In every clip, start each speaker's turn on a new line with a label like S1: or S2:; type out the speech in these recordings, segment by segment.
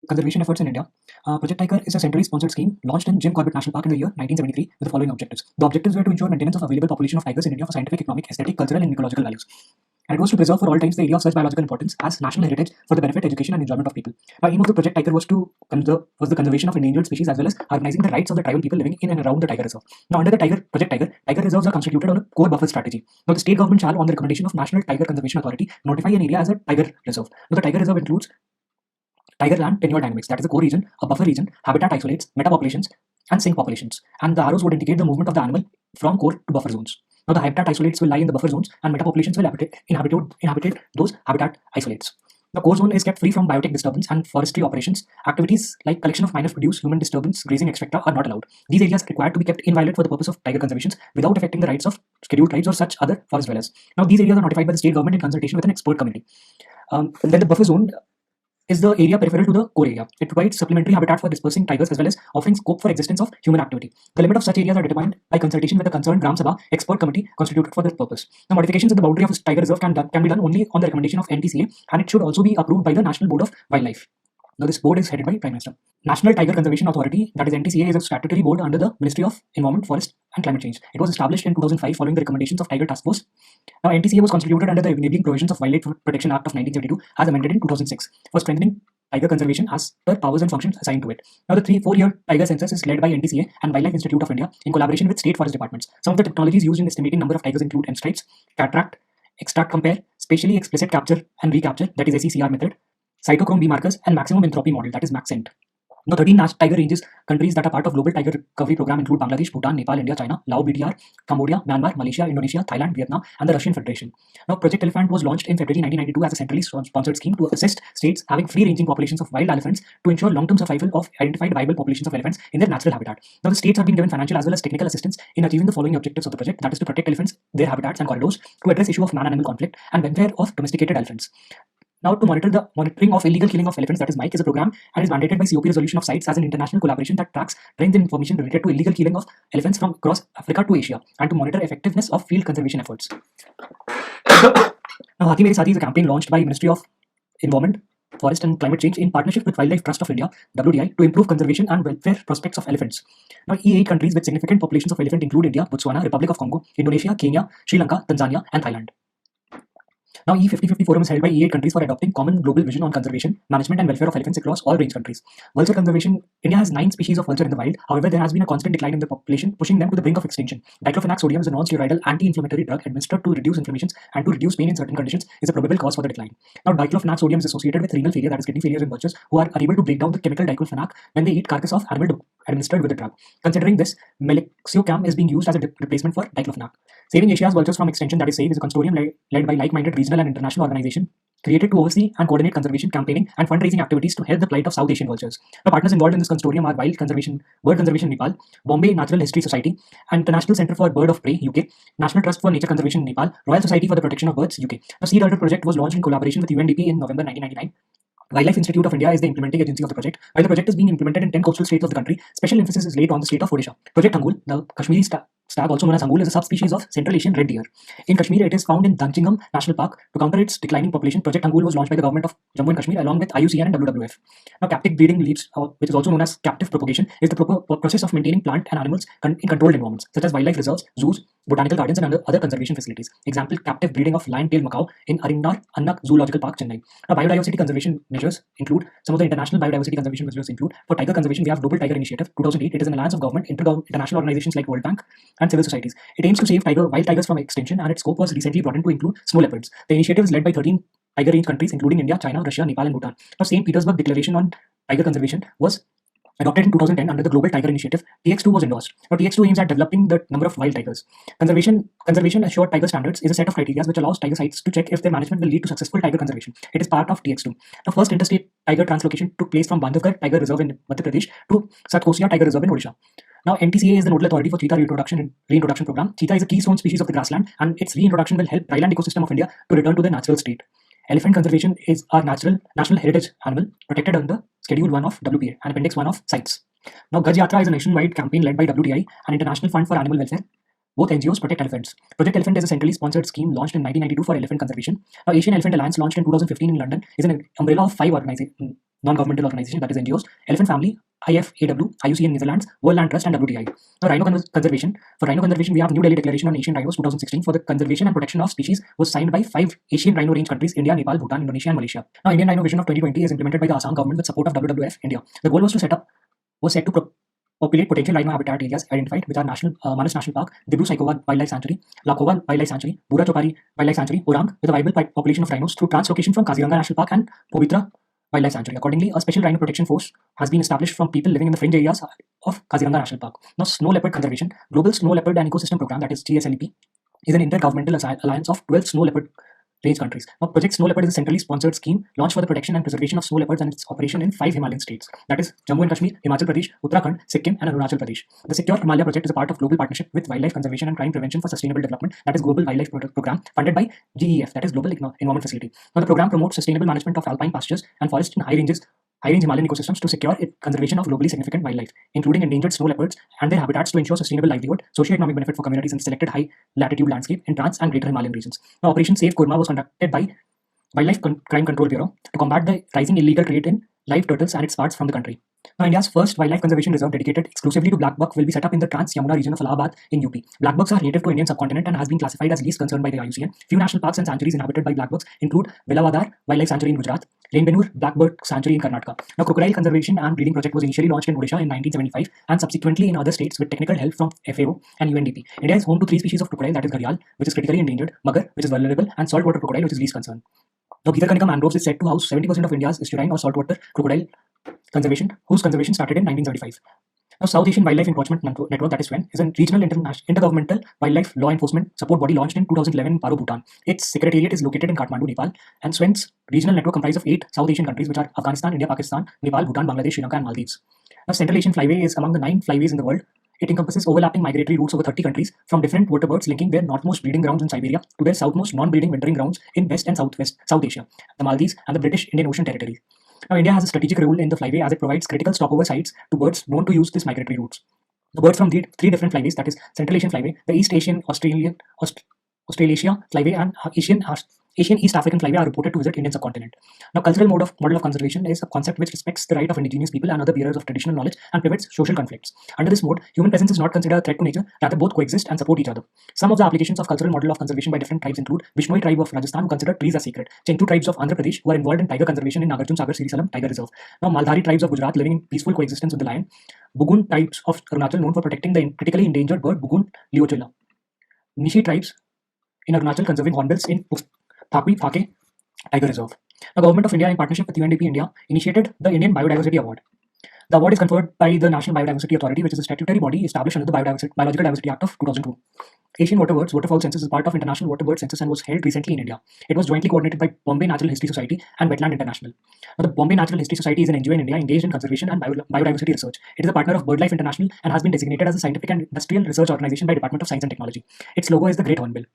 S1: conservation efforts in India. Project Tiger is a centrally sponsored scheme launched in Jim Corbett National Park in the year 1973 with the following objectives. The objectives were to ensure maintenance of available population of tigers in India for scientific, economic, aesthetic, cultural, and ecological values. And it was to preserve for all times the area of such biological importance as national heritage for the benefit, education, and enjoyment of people. The aim of the Project Tiger was the conservation of endangered species as well as harmonizing the rights of the tribal people living in and around the tiger reserve. Now, under the Project Tiger reserves are constituted on a core buffer strategy. Now, the state government shall, on the recommendation of National Tiger Conservation Authority, notify an area as a tiger reserve. Now, the tiger reserve includes tiger land tenure dynamics, that is a core region, a buffer region, habitat isolates, metapopulations, and sink populations. And the arrows would indicate the movement of the animal from core to buffer zones. Now, the habitat isolates will lie in the buffer zones, and metapopulations will inhabit those habitat isolates. The core zone is kept free from biotic disturbance and forestry operations. Activities like collection of minor produce, human disturbance, grazing, etc. are not allowed. These areas are required to be kept inviolate for the purpose of tiger conservation without affecting the rights of scheduled tribes or such other forest dwellers. Now, these areas are notified by the state government in consultation with an expert committee. Then the buffer zone is the area peripheral to the core area. It provides supplementary habitat for dispersing tigers as well as offering scope for existence of human activity. The limit of such areas are determined by consultation with the concerned Gram Sabha expert committee constituted for that purpose. The modifications in the boundary of a tiger reserve can be done only on the recommendation of NTCA, and it should also be approved by the National Board of Wildlife. Now, this board is headed by Prime Minister. National Tiger Conservation Authority, that is NTCA, is a statutory board under the Ministry of Environment, Forest and Climate Change. It was established in 2005 following the recommendations of Tiger Task Force. Now, NTCA was constituted under the enabling provisions of Wildlife Protection Act of 1972 as amended in 2006 for strengthening tiger conservation as per powers and functions assigned to it. Now, the 4-year tiger census is led by NTCA and Wildlife Institute of India in collaboration with state forest departments. Some of the technologies used in estimating number of tigers include end stripes, cataract, extract compare, spatially explicit capture and recapture, that is SECR method, cytochrome B markers, and maximum entropy model, that is MaxEnt. Now, 13 tiger ranges countries that are part of Global Tiger Recovery Program include Bangladesh, Bhutan, Nepal, India, China, Laos, BDR, Cambodia, Myanmar, Malaysia, Indonesia, Thailand, Vietnam, and the Russian Federation. Now, Project Elephant was launched in February 1992 as a centrally sponsored scheme to assist states having free-ranging populations of wild elephants to ensure long-term survival of identified viable populations of elephants in their natural habitat. Now, the states are being given financial as well as technical assistance in achieving the following objectives of the project, that is to protect elephants, their habitats and corridors, to address issue of man-animal conflict, and welfare of domesticated elephants. Now, to monitor the monitoring of illegal killing of elephants, that is MIKE, is a program and is mandated by COP resolution of CITES as an international collaboration that tracks trends and information related to illegal killing of elephants from across Africa to Asia and to monitor effectiveness of field conservation efforts. Now, Hathi Mere Sathi is a campaign launched by Ministry of Environment, Forest and Climate Change in partnership with Wildlife Trust of India, WDI, to improve conservation and welfare prospects of elephants. Now, E8 countries with significant populations of elephant include India, Botswana, Republic of Congo, Indonesia, Kenya, Sri Lanka, Tanzania, and Thailand. Now, E5050 forum is held by E8 countries for adopting common global vision on conservation, management and welfare of elephants across all range countries. Vulture conservation, India has 9 species of vulture in the wild. However, there has been a constant decline in the population, pushing them to the brink of extinction. Diclofenac sodium is a non-steroidal anti-inflammatory drug administered to reduce inflammations and to reduce pain in certain conditions is a probable cause for the decline. Now, diclofenac sodium is associated with renal failure, that is kidney failure in vultures who are unable to break down the chemical diclofenac when they eat carcass of animal administered with the drug. Considering this, meloxicam is being used as a replacement for diclofenac. Saving Asia's vultures from extinction, that is SAVE, is a consortium led by like-minded regional and international organizations created to oversee and coordinate conservation campaigning and fundraising activities to help the plight of South Asian vultures. The partners involved in this consortium are Bird Conservation Nepal, Bombay Natural History Society, International Centre for Bird of Prey UK, National Trust for Nature Conservation Nepal, Royal Society for the Protection of Birds UK. The Seed Alert project was launched in collaboration with UNDP in November 1999. Wildlife Institute of India is the implementing agency of the project. While the project is being implemented in 10 coastal states of the country, special emphasis is laid on the state of Odisha. Project Hangul, the Kashmiri stag, also known as Hangul, is a subspecies of Central Asian red deer. In Kashmir, it is found in Danchingam National Park. To counter its declining population, Project Hangul was launched by the government of Jammu and Kashmir along with IUCN and WWF. Now, captive breeding leaves, which is also known as captive propagation, is the process of maintaining plant and animals in controlled environments, such as wildlife reserves, zoos, botanical gardens, and other conservation facilities. Example, captive breeding of lion-tailed macaw in Aringnar Annak Zoological Park, Chennai. Now, biodiversity conservation measures include some of the international biodiversity conservation measures include for tiger conservation, we have Global Tiger Initiative 2008. It is an alliance of government, international organizations like World Bank, and civil societies. It aims to save wild tigers from extinction, and its scope was recently broadened to include snow leopards. The initiative is led by 13 tiger range countries, including India, China, Russia, Nepal, and Bhutan. Now, St. Petersburg Declaration on Tiger Conservation was adopted in 2010 under the Global Tiger Initiative. TX2 was endorsed. Now, TX2 aims at developing the number of wild tigers. Conservation Assured Tiger Standards is a set of criteria which allows tiger sites to check if their management will lead to successful tiger conservation. It is part of TX2. The first interstate tiger translocation took place from Bandhavgarh Tiger Reserve in Madhya Pradesh to Satkosia Tiger Reserve in Odisha. Now, NTCA is the nodal authority for cheetah reintroduction program. Cheetah is a keystone species of the grassland, and its reintroduction will help dryland ecosystem of India to return to their natural state. Elephant conservation is our national heritage animal protected under Schedule 1 of WPA and Appendix 1 of CITES. Now, Gaj Yatra is a nationwide campaign led by WDI, an international fund for animal welfare. Both NGOs protect elephants. Project Elephant is a centrally sponsored scheme launched in 1992 for elephant conservation. Now, Asian Elephant Alliance, launched in 2015 in London, is an umbrella of 5 organizations. non-governmental organization, that is NGOs, Elephant Family, IFAW, IUCN in Netherlands, World Land Trust, and WTI. Now, rhino conservation. For rhino conservation, we have New Delhi Declaration on Asian Rhinos 2016 for the conservation and protection of species was signed by 5 Asian rhino range countries: India, Nepal, Bhutan, Indonesia, and Malaysia. Now, Indian Rhino Vision of 2020 is implemented by the Assam government with support of WWF India. The goal was set to populate potential rhino habitat areas identified, which are Manas National Park, Dibru Saikova Wildlife Sanctuary, Lakova Wildlife Sanctuary, Bura Chopari Wildlife Sanctuary, Orang, with a viable population of rhinos through translocation from Kaziranga National Park and Povitra Wildlife Sanctuary. Accordingly, a special rhino protection force has been established from people living in the fringe areas of Kaziranga National Park. Now, Snow Leopard Conservation, Global Snow Leopard and Ecosystem Program, that is GSLEP, is an intergovernmental alliance of 12 snow leopard range countries. Now, Project Snow Leopard is a centrally sponsored scheme launched for the protection and preservation of snow leopards, and its operation in 5 Himalayan states, that is Jammu and Kashmir, Himachal Pradesh, Uttarakhand, Sikkim, and Arunachal Pradesh. The Secure Himalaya project is a part of global partnership with Wildlife Conservation and Crime Prevention for Sustainable Development, that is Global Wildlife Program, funded by GEF, that is Global Environment Facility. Now, the program promotes sustainable management of alpine pastures and forests in high-range Himalayan ecosystems to secure conservation of globally significant wildlife, including endangered snow leopards and their habitats, to ensure sustainable livelihood, socio-economic benefit for communities in selected high-latitude landscape in Trans and Greater Himalayan regions. Now, Operation Save Kurma was conducted by Wildlife Crime Control Bureau to combat the rising illegal trade in live turtles and its parts from the country. Now, India's first wildlife conservation reserve dedicated exclusively to black buck will be set up in the Trans-Yamuna region of Allahabad in UP. Black bucks are native to Indian subcontinent and has been classified as least concern by the IUCN. Few national parks and sanctuaries inhabited by black bucks include Velavadar Wildlife Sanctuary in Gujarat, Lenbenur Blackbird Sanctuary in Karnataka. Now, crocodile conservation and breeding project was initially launched in Odisha in 1975 and subsequently in other states with technical help from FAO and UNDP. India is home to 3 species of crocodile, that is gharial, which is critically endangered, magar, which is vulnerable, and saltwater crocodile, which is least concern. Now, Bhitarkanika mangroves is said to house 70% of India's estuarine or saltwater crocodile conservation, whose conservation started in 1975. Now, South Asian Wildlife Encroachment Network, that is SWEN, is a regional intergovernmental wildlife law enforcement support body launched in 2011 in Paro, Bhutan. Its secretariat is located in Kathmandu, Nepal, and SWEN's regional network comprises of 8 South Asian countries, which are Afghanistan, India, Pakistan, Nepal, Bhutan, Bangladesh, Sri Lanka, and Maldives. Now, Central Asian Flyway is among the 9 flyways in the world. It encompasses overlapping migratory routes over 30 countries from different vertebrates, linking their northmost breeding grounds in Siberia to their southmost non-breeding wintering grounds in West and South Asia, the Maldives, and the British Indian Ocean territory. Now, India has a strategic role in the flyway as it provides critical stopover sites to birds known to use these migratory routes. The birds from the 3 different flyways, that is Central Asian Flyway, the East Asian Australasia Flyway, and Asian East African Flyway, are reported to visit Indian subcontinent. Now, cultural model of conservation is a concept which respects the right of indigenous people and other bearers of traditional knowledge and prevents social conflicts. Under this mode, human presence is not considered a threat to nature, rather both coexist and support each other. Some of the applications of cultural model of conservation by different tribes include Vishnoi tribe of Rajasthan, who consider trees as sacred; Chenchu tribes of Andhra Pradesh, who are involved in tiger conservation in Nagarjun Sagar Siri Tiger Reserve; now Maldhari tribes of Gujarat, living in peaceful coexistence with the lion; Bugun tribes of Arunachal, known for protecting the critically endangered bird Bugun leochilla; Nishi tribes in Arunachal, conserving hornbills in Phake Tiger Reserve. The Government of India, in partnership with UNDP India, initiated the Indian Biodiversity Award. The award is conferred by the National Biodiversity Authority, which is a statutory body established under the Biological Diversity Act of 2002. Asian waterfowl census is part of International Waterbird Census and was held recently in India. It was jointly coordinated by Bombay Natural History Society and Wetland International. Now, the Bombay Natural History Society is an NGO in India engaged in conservation and biodiversity research. It is a partner of BirdLife International and has been designated as a scientific and industrial research organization by Department of Science and Technology. Its logo is the Great Hornbill.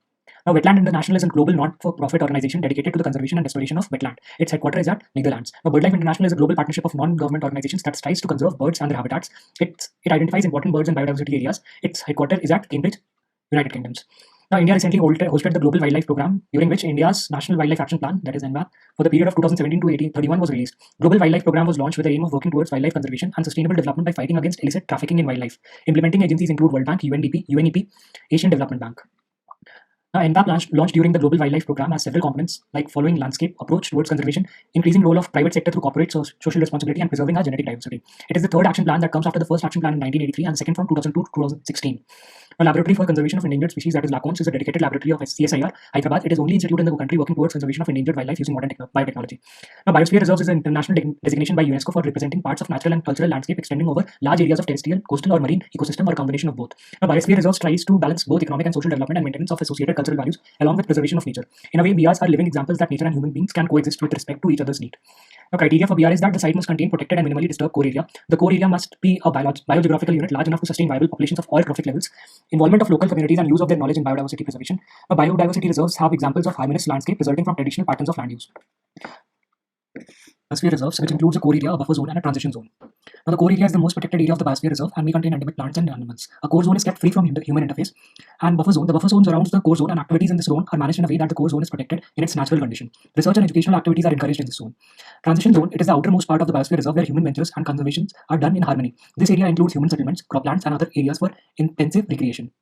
S1: Now, Wetland International is a global not-for-profit organization dedicated to the conservation and restoration of wetland. Its headquarters is at Netherlands. Now, BirdLife International is a global partnership of non-government organizations that strives to conserve birds and their habitats. It identifies important birds and biodiversity areas. Its headquarters is at Cambridge, United Kingdom. Now, India recently hosted the Global Wildlife Program, during which India's National Wildlife Action Plan, that is NWAP, for the period of 2017 to 1831 was released. Global Wildlife Program was launched with the aim of working towards wildlife conservation and sustainable development by fighting against illicit trafficking in wildlife. Implementing agencies include World Bank, UNDP, UNEP, Asian Development Bank. Now, NWAP launched during the Global Wildlife Program has several components like following landscape approach towards conservation, increasing role of private sector through corporate social responsibility, and preserving our genetic diversity. It is the 3rd action plan that comes after the 1st action plan in 1983 and the 2nd from 2002 to 2016. A laboratory for conservation of endangered species, that is LACONS, is a dedicated laboratory of CSIR, Hyderabad. It is only institute in the country working towards conservation of endangered wildlife using modern biotechnology. Now, Biosphere Reserves is an international designation by UNESCO for representing parts of natural and cultural landscape extending over large areas of terrestrial, coastal, or marine ecosystem, or a combination of both. Now, Biosphere Reserves tries to balance both economic and social development and maintenance of associated cultural values along with preservation of nature. In a way, BRs are living examples that nature and human beings can coexist with respect to each other's need. Now, criteria for BR is that the site must contain protected and minimally disturbed core area. The core area must be a biogeographical unit large enough to sustain viable populations of all trophic levels. Involvement of local communities and use of their knowledge in biodiversity preservation. Now, biodiversity reserves have examples of harmonious landscape resulting from traditional patterns of land use. Biosphere reserves, which includes a core area, a buffer zone, and a transition zone. Now, the core area is the most protected area of the Biosphere Reserve and may contain endemic plants and animals. A core zone is kept free from human interface. And buffer zone, the buffer zone surrounds the core zone, and activities in this zone are managed in a way that the core zone is protected in its natural condition. Research and educational activities are encouraged in this zone. Transition zone, it is the outermost part of the Biosphere Reserve where human ventures and conservations are done in harmony. This area includes human settlements, croplands, and other areas for intensive recreation.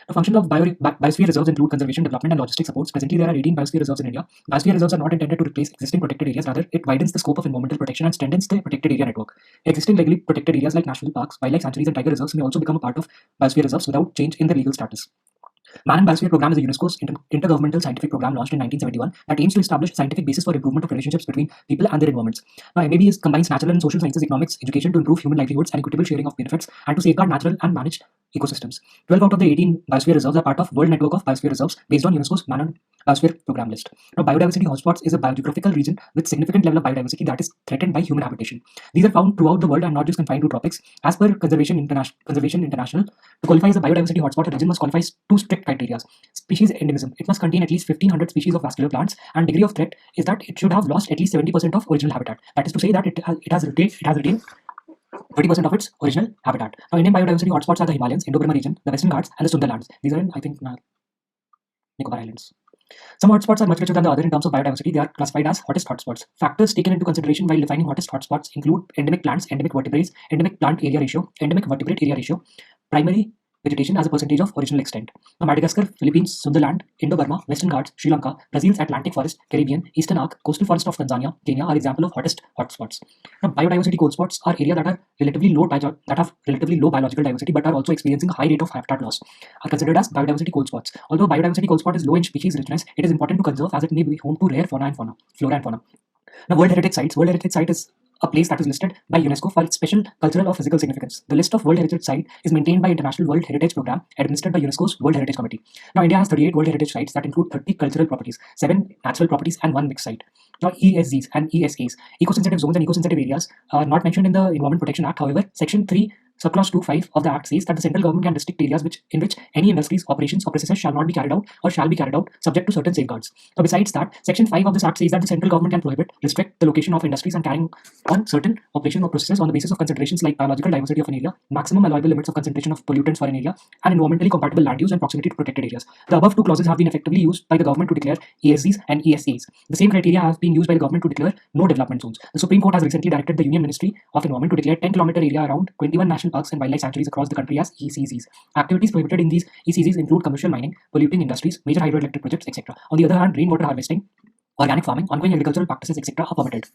S1: The function of biosphere reserves include conservation, development, and logistic supports. Presently, there are 18 biosphere reserves in India. Biosphere reserves are not intended to replace existing protected areas. Rather, it widens the scope of environmental protection and strengthens the protected area network. Existing legally protected areas like national parks, wildlife sanctuaries, and tiger reserves may also become a part of biosphere reserves without change in their legal status. Man and Biosphere Program is a UNESCO's intergovernmental scientific program launched in 1971 that aims to establish a scientific basis for improvement of relationships between people and their environments. Now, MAB combines natural and social sciences, economics, education to improve human livelihoods and equitable sharing of benefits and to safeguard natural and managed ecosystems. 12 out of the 18 Biosphere Reserves are part of World Network of Biosphere Reserves based on UNESCO's Man and Biosphere Program list. Now, Biodiversity Hotspots is a biogeographical region with significant level of biodiversity that is threatened by human habitation. These are found throughout the world and not just confined to tropics. As per Conservation International, to qualify as a biodiversity hotspot, a region must qualify two strict criteria. Species endemism. It must contain at least 1500 species of vascular plants, and degree of threat is that it should have lost at least 70% of original habitat. That is to say that it has retained 30% of its original habitat. Now, Indian biodiversity hotspots are the Himalayas, Indo-Burma region, the Western Ghats, and the Sundarlands. These are in, I think, Nicobar Islands. Some hotspots are much richer than the other in terms of biodiversity. They are classified as hottest hotspots. Factors taken into consideration while defining hottest hotspots include endemic plants, endemic vertebrates, endemic plant area ratio, endemic vertebrate area ratio, primary vegetation as a percentage of original extent. Now, Madagascar, Philippines, Sundarland, Indo-Burma, Western Ghats, Sri Lanka, Brazil's Atlantic forest, Caribbean, Eastern Arc, coastal forest of Tanzania, Kenya are examples of hottest hotspots. Now, biodiversity coldspots are areas that have relatively low biological diversity but are also experiencing a high rate of habitat loss. Are considered as biodiversity coldspots. Although biodiversity coldspot is low in species richness, it is important to conserve as it may be home to rare flora and fauna. Now, World Heritage Sites. World Heritage Site is a place that is listed by UNESCO for its special cultural or physical significance. The list of World Heritage Sites is maintained by International World Heritage Program administered by UNESCO's World Heritage Committee. Now, India has 38 World Heritage Sites that include 30 cultural properties, 7 natural properties, and 1 mixed site. Now, ESZs and ESAs, eco-sensitive zones and eco-sensitive areas, are not mentioned in the Environment Protection Act. However, Section 3 Subclause 2.5 of the Act says that the central government can restrict areas in which any industries, operations, or processes shall not be carried out or shall be carried out subject to certain safeguards. Now, besides that, Section 5 of this Act says that the central government can prohibit, restrict the location of industries and carrying on certain operations or processes on the basis of considerations like biological diversity of an area, maximum allowable limits of concentration of pollutants for an area, and environmentally compatible land use and proximity to protected areas. The above two clauses have been effectively used by the government to declare ESZs and ESAs. The same criteria has been used by the government to declare no development zones. The Supreme Court has recently directed the Union Ministry of Environment to declare 10-kilometer area around 21 national parks and wildlife sanctuaries across the country as ECZs. Activities prohibited in these ECZs include commercial mining, polluting industries, major hydroelectric projects, etc. On the other hand, rainwater harvesting, organic farming, ongoing agricultural practices, etc. are permitted.